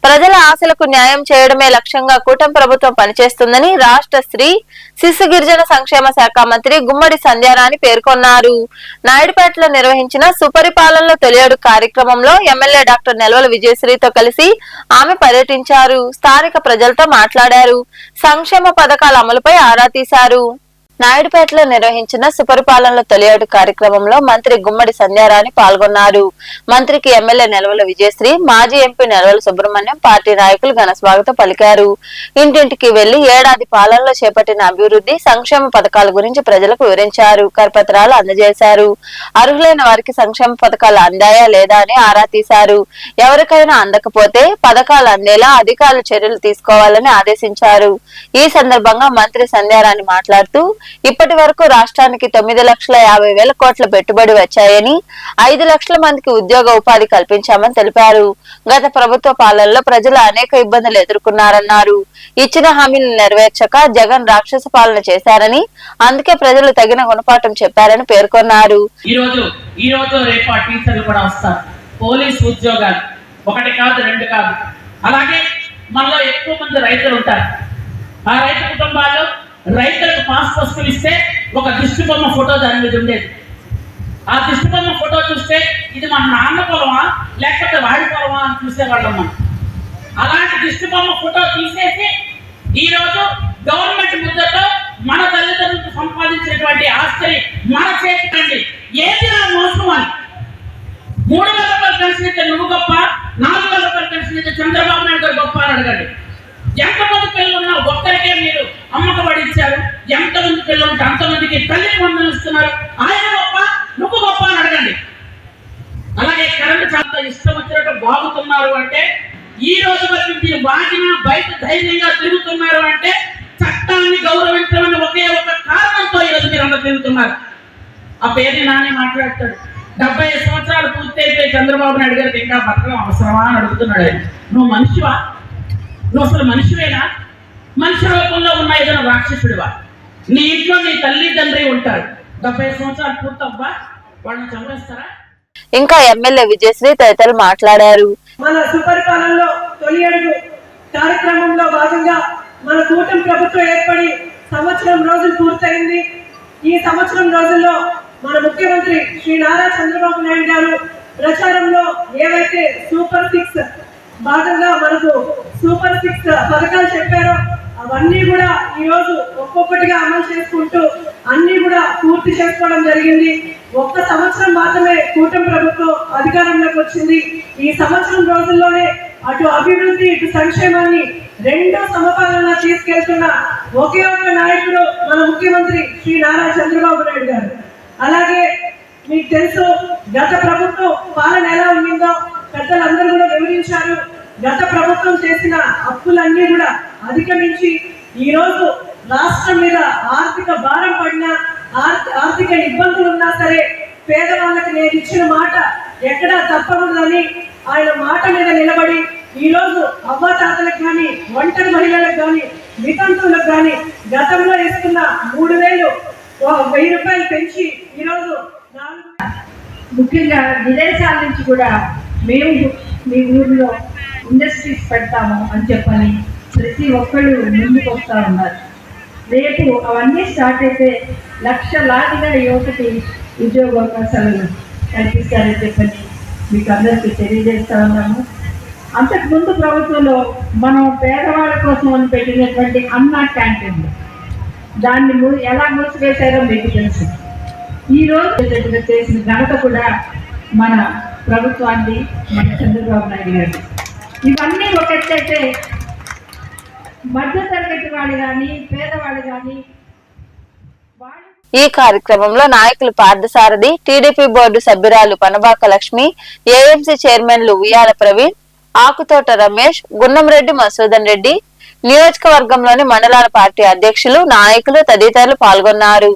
ప్రజల ఆశలకు న్యాయం చేయడమే లక్ష్యంగా కూటమి ప్రభుత్వం పనిచేస్తుందని రాష్ట్ర స్త్రీ శిశు గిరిజన సంక్షేమ శాఖ మంత్రి గుమ్మడి సంధ్యారాణి పేర్కొన్నారు. నాయుడుపేటలో నిర్వహించిన సుపరిపాలనలో తొలియడు కార్యక్రమంలో ఎమ్మెల్యే డాక్టర్ నెలవల విజయశ్రీతో కలిసి ఆమె పర్యటించారు. స్థానిక ప్రజలతో మాట్లాడారు. సంక్షేమ పథకాల అమలుపై ఆరా తీశారు. నాయుడుపేటలో నిర్వహించిన సుపరిపాలనలో తొలియాడు కార్యక్రమంలో మంత్రి గుమ్మడి సంధ్యారాణి పాల్గొన్నారు. మంత్రికి ఎమ్మెల్యే నెలవల విజయశ్రీ, మాజీ ఎంపీ నెలవల సుబ్రహ్మణ్యం, పార్టీ నాయకులు ఘన స్వాగతం పలికారు. ఇంటింటికి వెళ్లి ఏడాది పాలనలో చేపట్టిన అభివృద్ధి, సంక్షేమ పథకాల గురించి ప్రజలకు వివరించారు. కరపత్రాలు అందజేశారు. అర్హులైన వారికి సంక్షేమ పథకాలు అందాయా లేదా అని ఆరా తీశారు. ఎవరికైనా అందకపోతే పథకాలు అందేలా అధికారులు చర్యలు తీసుకోవాలని ఆదేశించారు. ఈ సందర్భంగా మంత్రి సంధ్యారాణి మాట్లాడుతూ, ఇప్పటి వరకు రాష్ట్రానికి 9,50,000 కోట్ల పెట్టుబడి వచ్చాయని, 5 లక్షల మందికి ఉద్యోగ ఉపాధి కల్పించామని తెలిపారు. గత ప్రభుత్వ పాలనలో ప్రజలు అనేక ఇబ్బందులు ఎదుర్కొన్నారన్నారు. ఇచ్చిన హామీలు నెరవేర్చక జగన్ రాక్షస పాలన చేశారని, అందుకే ప్రజలు తగిన గుణపాఠం చెప్పారని పేర్కొన్నారు. పోలీసు ఉద్యోగాలు ఒకటి కాదు, రెండు కాదు. అలాగే మనలో ఎక్కువ మంది రైతులు ఉంటారు. ఆ రైతు కుటుంబాల్లో రైతులకు పాస్ పుస్తకం ఇస్తే ఒక దిష్టి బొమ్మ ఫోటో దాని మీద ఉండేది. ఆ దిష్టి బొమ్మ ఫోటో చూస్తే ఇది మన నాన్న పొలమా లేకపోతే వాడి పొలమా అని చూసేవాళ్ళం మనం. అలాంటి దిష్టి బొమ్మ ఫోటో తీసేసి ఈరోజు గవర్నమెంట్ ముద్దతో మన తల్లిదండ్రులకు సంపాదించినటువంటి ఆస్తిని మన చేతికండి. ఏది నా మోసం అని 3,000 రూపాయలు పెన్షన్ అయితే నువ్వు గొప్ప, 4,000 రూపాయలు పెన్షన్ అయితే చంద్రబాబు నాయుడు గారు గొప్ప అని అడగండి. ఎంతమంది పిల్లలు ఉన్నా ఒక్కరికే మీరు అమ్మకబడి ఇచ్చారు. ఎంతమంది పిల్లలు ఉంటే అంతమందికి తల్లికి వందలు ఇస్తున్నారు. ఆయన గొప్ప, నువ్వు గొప్ప అని అడగండి. అలాగే కరెంటు చాలా ఇష్టం వచ్చినట్టు బాగుతున్నారు అంటే, ఈ రోజు వరకు మీరు వాగిన బయట ధైర్యంగా తిరుగుతున్నారు అంటే చట్టాన్ని గౌరవించమని ఒకే ఒక కారణంతో ఈరోజు మీరు అందరూ తిరుగుతున్నారు. ఆ పేరుని నానే మాట్లాడతాడు. 70 సంవత్సరాలు పూర్తయిపోయి చంద్రబాబు నాయుడు గారికి ఇంకా బతకడం అవసరమా అని అడుగుతున్నాడు. నువ్వు మనిషివా? నువ్వు అసలు మనిషివేనా? మనిషి రూపంలో ఉన్న ఏదైనా రాక్షసుడివా? నీ ఇంట్లో నీ తల్లి తండ్రి ఉంటారు. 70 సంవత్సరాలు పూర్తవ్వా వాళ్ళని చంపేస్తారా? ఇంకా ఎమ్మెల్యే విజయశ్రీ తదితరులు మాట్లాడారు. మన సుపరిపాలనలో తొలి అడుగు కార్యక్రమంలో భాగంగా మన కూటమి ప్రభుత్వం ఏర్పడి సంవత్సరం రోజులు పూర్తయింది. ఈ సంవత్సరం రోజుల్లో మన ముఖ్యమంత్రి శ్రీ నారా చంద్రబాబు నాయుడు గారు ప్రచారంలో ఏవైతే సూపర్ 6 భాగంగా మనకు సూపర్ 6 పథకాలు చెప్పారో అవన్నీ కూడా ఈ రోజు ఒక్కొక్కటిగా అమలు చేసుకుంటూ అన్ని కూడా పూర్తి చేసుకోవడం జరిగింది. ఒక్క సంవత్సరం మాత్రమే కూటమి ప్రభుత్వం అధికారంలోకి వచ్చింది. ఈ సంవత్సరం రోజుల్లోనే అటు అభివృద్ధి ఇటు సంక్షేమాన్ని రెండో సమపాలన తీసుకెళ్తున్న ఒకే ఒక నాయకుడు మన ముఖ్యమంత్రి శ్రీ నారా చంద్రబాబు నాయుడు గారు. అలాగే మీకు తెలుసు గత ప్రభుత్వం పాలన ఎలా ఉండిందో పెద్దలందరూ కూడా వివరించారు. గత ప్రభుత్వం చేసిన అప్పులన్నీ కూడా అధిగమించి ఈ రోజు రాష్ట్రం మీద ఆర్థిక భారం పడినా, ఆర్థిక ఇబ్బందులు ఉన్నా సరే పేదవాళ్ళకి నేను ఇచ్చిన మాట ఎక్కడా తప్పకూడదని ఆయన మాట మీద నిలబడి ఈ రోజు అవ్వాతాతలకు కానీ, ఒంటరి మహిళలకు కానీ, వితంతువులకు కానీ గతంలో ఇస్తున్న 3,000 రూపాయలు పెంచి ఈరోజు ముఖ్యంగా విదేశాల నుంచి కూడా మేము మీ ఊరిలో ఇండస్ట్రీస్ పెడతాము అని చెప్పని ప్రతి ఒక్కళ్ళు ముందుకు వస్తూ ఉన్నారు. రేపు అవన్నీ స్టార్ట్ అయితే లక్షలాదిగా యువతకి ఉద్యోగ అవకాశాలను కల్పిస్తారని చెప్పని మీకు అందరికీ తెలియజేస్తూ ఉన్నాము. అంతకుముందు ప్రభుత్వంలో మనం పేదవాళ్ళ కోసం అని పెట్టినటువంటి అన్నా క్యాంటీన్లు దాన్ని ఎలా మూసివేశారో మీకు తెలుసు. ఈరోజు చేసిన ఘనత కూడా మన ప్రభుత్వాన్ని, మన చంద్రబాబు నాయుడు గారు. ఇవన్నీ ఒకటైతే మధ్యతరగతి వాళ్ళు కానీ, పేదవాళ్ళు కానీ. ఈ కార్యక్రమంలో నాయకులు పార్థసారథి, టీడీపీ బోర్డు సభ్యురాలు పనబాక లక్ష్మి, ఏఎంసీ చైర్మన్లు ఉయ్యాల ప్రవీణ్, ఆకుతోట రమేష్, గున్నంరెడ్డి మసూదన్ రెడ్డి, నియోజకవర్గంలోని మండలాల పార్టీ అధ్యక్షులు, నాయకులు తదితరులు పాల్గొన్నారు.